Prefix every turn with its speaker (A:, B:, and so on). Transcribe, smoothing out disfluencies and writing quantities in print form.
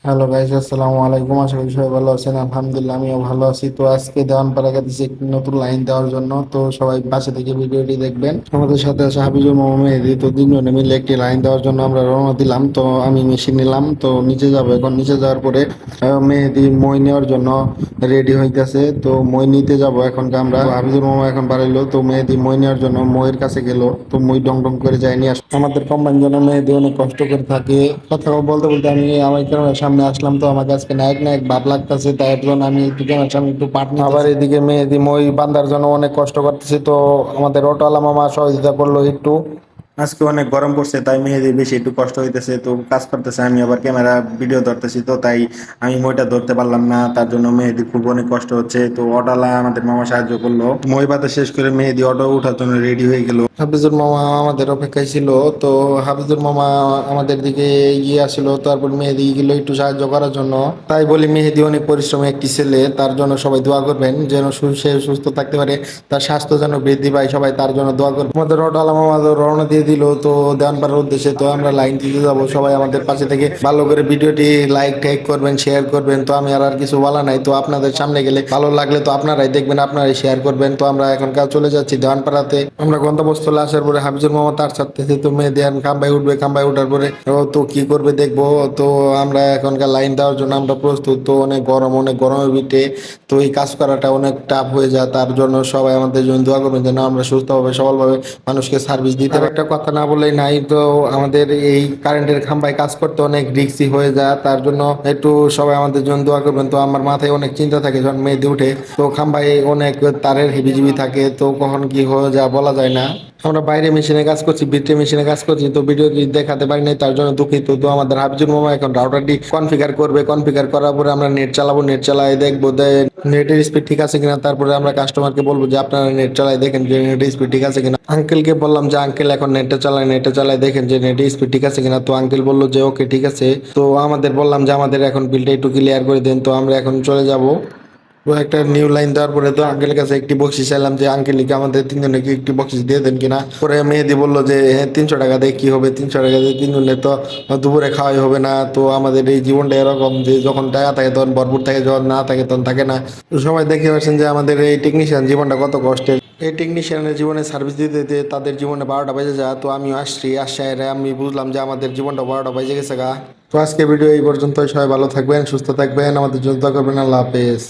A: Hello guys, আসসালামু আলাইকুম। আশা করি সবাই ভালো আছেন। আলহামদুলিল্লাহ আমিও ভালো আছি। তো আজকে দেওয়ানপাড়া দিচ্ছে একটি নতুন লাইন দেওয়ার জন্য, তো সবাই পাশে থেকে ভিডিওটি দেখবেন। আমাদের সাথে আছে হাফিজুর মোহাম্মদ মেহেদী। তো তিনজনে মিলে একটি লাইন দেওয়ার জন্য আমরা রওনা দিলাম। তো আমি মেশিন নিলাম, তো নিচে যাবো। এখন নিচে যাওয়ার পরে মেহেদী মই নেওয়ার জন্য রেডি হইতেছে। তো মই নিতে যাব এখন। আমরা তো হাফিজুর মোহাম্মদ এখন বাড়াইলো, তো মেহেদী মই নেওয়ার জন্য মইয়ের কাছে গেল। তো মই ডং ডং করে যায়নি। আমাদের কম্বাইন জন্য মেহেদী অনেক কষ্ট করে থাকে। কথা বলতে বলতে আমি আমার ক্যামেরার সামনে আসলাম। তো আমার কাছে নায়ক নায়ক ভাব লাগতেছে, তাই জন্য আমি একটু ক্যামেরার সামনে একটু পাট নিতেছি। আবার এদিকে মেহেদী মই বান্ধার জন্য অনেক কষ্ট করতেছি। তো আমাদের অটোওয়ালা মামা সহযোগিতা করলো একটু। আজকে অনেক গরম পড়ছে, তাই মেহেদির বেশি একটু কষ্ট হইতেছে, তো কাজ করতেছে। আমি আবার ক্যামেরা ভিডিও ধরতেছি, তো তাই আমি মইটা ধরতে পারলাম না। তার জন্য মেহেদি খুব অনেক কষ্ট হচ্ছে। তো অটোওয়ালা আমাদের মামা সাহায্য করলো। মই বাতা শেষ করে মেহেদি অটো উঠার জন্য রেডি হয়ে গেল। হাফিজুর মামা আমাদের অপেক্ষায় ছিল। তো হাফিজুর মামা আমাদের দিকে এগিয়ে আসলো, তারপর মেহেদি গেলো একটু সাহায্য করার জন্য। তাই বলি মেহেদি অনেক পরিশ্রমী একটি ছেলে, তার জন্য সবাই দোয়া করবেন যেন সে সুস্থ থাকতে পারে, তার স্বাস্থ্য যেন বৃদ্ধি পায়। সবাই তার জন্য দোয়া করবেন। আমাদের অটোওয়ালা মামা রওনা দিয়ে দিল তো দেওয়ানপাড়ার উদ্দেশ্যে। তো আমরা লাইন দিতে যাবো। সবাই আমাদের পাশে থেকে ভালো করে ভিডিওটি লাইক টাইক করবেন, শেয়ার করবেন। তো আমি আর কিছু বলা নাই। তো আপনাদের সামনে গেলে ভালো লাগলে তো আপনারাই দেখবেন, আপনারাই শেয়ার করবেন। তো আমরা এখনকার চলে যাচ্ছি দেওয়ানপাড়াতে। আমরা গন্তব্যস্থলে আসার পরে হাফিজুর মোহাম্মদ তার ছাড়তেছে। তো মেহেদিয়ান খাম্বায় উঠবে, খাম্বায় উঠার পরে ও তো কি করবে দেখবো। তো আমরা এখনকার লাইন দেওয়ার জন্য আমরা প্রস্তুত। তো অনেক গরম, অনেক গরমের ভিতরে তো এই কাজ করাটা অনেক টাফ হয়ে যায়। তার জন্য সবাই আমাদের জন্য দোয়া করবেন যেন আমরা সুস্থভাবে সবলভাবে মানুষকে সার্ভিস দিতে পারি। একটা কথা না বললেই নাই, তো আমাদের এই কারেন্টের খাম্বায় কাজ করতে অনেক রিস্কি হয়ে যায়। তার জন্য একটু সবাই আমাদের জন্য দোয়া করবেন। তো আমার মাথায় অনেক চিন্তা থাকে যখন মেহেদি উঠে। তো খাম্বায় অনেক তারের হিবিজিবি থাকে, তো কখন কি হয়ে যায় বলা যায় না। আমরা বাইরে মেশিনে কাজ করছি, ভিতরে মেশিনে কাজ করছি। তো ভিডিও দেখাতে পারি নাই, তার জন্য দুঃখিত। তো আমাদের হাফিজুর মামা এখন রাউটারটি কনফিগার করবে। কনফিগার করার পরে আমরা নেট চালাবো, নেট চালাই দেখবো নেটের স্পিড ঠিক আছে কিনা। তারপরে আমরা কাস্টমারকে বলবো যে আপনারা নেট চালাই দেখেন যে নেটের স্পিড ঠিক আছে কিনা। আঙ্কেলকে বললাম যে আঙ্কেল এখন নেটটা চালাই, নেটটা চালাই দেখেন যে নেটের স্পিড ঠিক আছে কিনা। তো আঙ্কেল বললো যে ওকে ঠিক আছে। তো আমাদের বললাম যে আমাদের এখন বিলটা একটু ক্লিয়ার করে দেন। তো আমরা এখন চলে যাব। তো একটা নিউ লাইন দেওয়ার পরে তো আঙ্কেলের কাছে একটি বকশিস চাইলাম যে আঙ্কেলকে আমাদের তিনজনকে একটি বকশিস দিয়ে দেন কিনা। পরে মেহেদি বললো যে হ্যাঁ 300 টাকা দিয়ে কি হবে, 300 টাকা দিয়ে তিনজনে তো দুপুরে খাওয়াই হবে না। তো আমাদের এই জীবনটা এরকম যে যখন টাকা থাকে তখন ভরপুর থাকে, যখন না থাকে তখন থাকে না। তো সবাই দেখতে পাচ্ছেন যে আমাদের এই টেকনিশিয়ান জীবনটা কত কষ্টের। এই টেকনিশিয়ানের জীবনে সার্ভিস দিতে দিতে তাদের জীবনে 12টা বেজে যায়। তো আমিও আসছি, আসায় আমি বুঝলাম যে আমাদের জীবনটা 12টা বেজে গেছে গা। তো আজকে ভিডিও এই পর্যন্তই। সবাই ভালো থাকবেন, সুস্থ থাকবেন, আমাদের জন্য দোয়া করবেন। আল্লাহ হাফেজ।